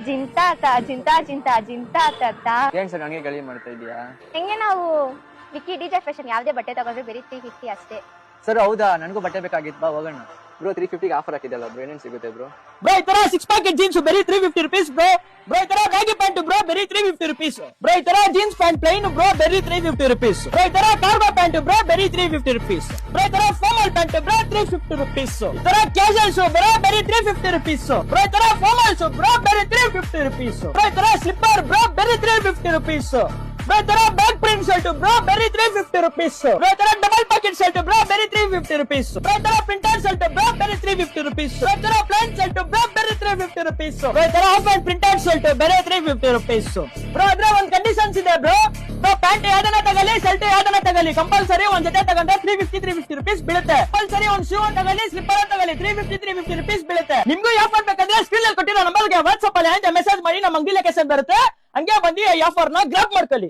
ಜಿಂತಾತ ಜಿಂತಾ ಜಿಂತಾ ಜಿಂತಾತ. ಏನ್ ಸರ್ ಹಂಗೆ ಗಳಿ ಮಾಡ್ತಾ ಇದೀಯಾ? ಹೆಂಗೆ ನಾವು ವಿಕ್ಕಿ ಡಿಜೆ ಫ್ಯಾಷನ್ ಯಾವ್ದೇ ಬಟ್ಟೆ ತಗೊಂಡ್ರೆ ಬರೀ 350 ಅಷ್ಟೇ. ಸರ್ ಹೌದಾ, ನನಗೂ ಬಟ್ಟೆ ಬೇಕಾಗಿತ್ತು, ಬಾ ಹೋಗೋಣ. ಬ್ರೋ 350 ಆಫರ್ ಹಾಕಿದಲ್ಲ ಬ್ರೋ, ಏನೇನ್ ಸಿಗುತ್ತೆ ಬ್ರೋ? ಬ್ರೋ ಈ ತರ 6 ಪ್ಯಾಕೆಟ್ ಜೀನ್ಸ್ ಬರೀ 350 rupees ಬ್ರೋ. ಬ್ರೋ ಈ ತರ ಬ್ಯಾಗಿ ಪ್ಯಾಂಟ್ ಬ್ರೋ ಬರೀ 350 rupees. ಬ್ರೋ ಈ ತರ ಜೀನ್ಸ್ ಪ್ಯಾಂಟ್ ಪ್ಲೈನ್ ಬ್ರೋ ಬರೀ 350 rupees. ಬ್ರೋ ಈ ತರ ಕಾರ್ಗೋ ಪ್ಯಾಂಟ್ ಬ್ರೋ ಬರೀ 350 rupees. ಬ್ರೋ ಈ ತರ ಫಾರ್ಮಲ್ ಪ್ಯಾಂಟ್ ಬ್ರೋ 350 rupees. ಈ ತರ ಕ್ಯಾಶುಯಲ್ ಶೂ ಬ್ರೋ ಬರೀ 350 rupees. ಬ್ರೋ ಈ ತರ ಫಾರ್ಮಲ್ ಶೂ ಬ್ರೋ ಬರೀ 350 rupees. ಬ್ರೋ ಈ ತರ ಸ್ಲಿಪ್ಪರ್ ಬ್ರೋ ಬರೀ 350 rupees. ಬ್ರೋ ಈ ತರ ಬ್ಯಾಕ್ ಪ್ರಿಂಟ್ ಶರ್ಟ್ ಬ್ರೋ ಬರೀ 350 rupees. ಬ್ರೋ ಈ ತರ ಡಬಲ್ ಪ್ಯಾಕೆಟ್ ಶರ್ಟ್ ಬ್ರೋ ಬರೀ 350 rupees. ಬ್ರೋ ಈ ತರ ಪ್ರಿಂಟೆಡ್ ಶರ್ಟ್ ಬ್ರೋ ಬರೀ 350 rupees. ಬ್ರೋ ಈ ತರ ಪ್ಲೇನ್ ಶರ್ಟ್ ಬ್ರೋ ಬರೀ 350 rupees. ಬ್ರೋ ಈ ತರ ಆಫ್ ಅಂಡ್ ಪ್ರಿಂಟೆಡ್ ಶರ್ಟ್ ಬರೀ 350 rupees. ಬ್ರೋ ಅದ್ರ ಒಂದ್ ಕಂಡೀಷನ್ಸ್ ಇದೆ ಬ್ರೋ. ಬ್ರೋ ಪ್ಯಾಂಟ್ ಯಾವ್ದನ್ನ ತಗಲಿ, ಶರ್ಟ್ ಯಾವ್ದನ್ನ ತಗಲಿ, ಕಂಪಲ್ಸರಿ ಒಂದ್ ಜೊತೆ ತಗೊಂಡ್ರೆ 350 rupees ಬೀಳುತ್ತೆ. ಕಂಪಲ್ಸರಿ ಒಂದ್ ಶೂ ತಗಲಿ, ಸ್ಲಿಪ್ಪರ್ ತಗಲಿ 350 rupees ಬೀಳುತ್ತೆ. ನಿಮ್ಗೂ ಈ ಆಫರ್ ಬೇಕಂದ್ರೆ ಸ್ಕ್ರೀನ್ ಅಲ್ಲಿ ಕೊಟ್ಟಿರೋ ನಂಬರ್ಗೆ ವಾಟ್ಸ್ಆಪ್ ಅಲ್ಲಿ ಮೆಸೇಜ್ ಮಾಡಿ, ನಮ್ಮ ಅಂಗಡಿ ಲೊಕೇಶನ್ ಬರುತ್ತೆ, ಹಂಗೆ ಬಂದು ಈ ಆಫರ್ ನ ಗ್ರಾಬ್ ಮಾಡ್ಕೊಳ್ಳಿ.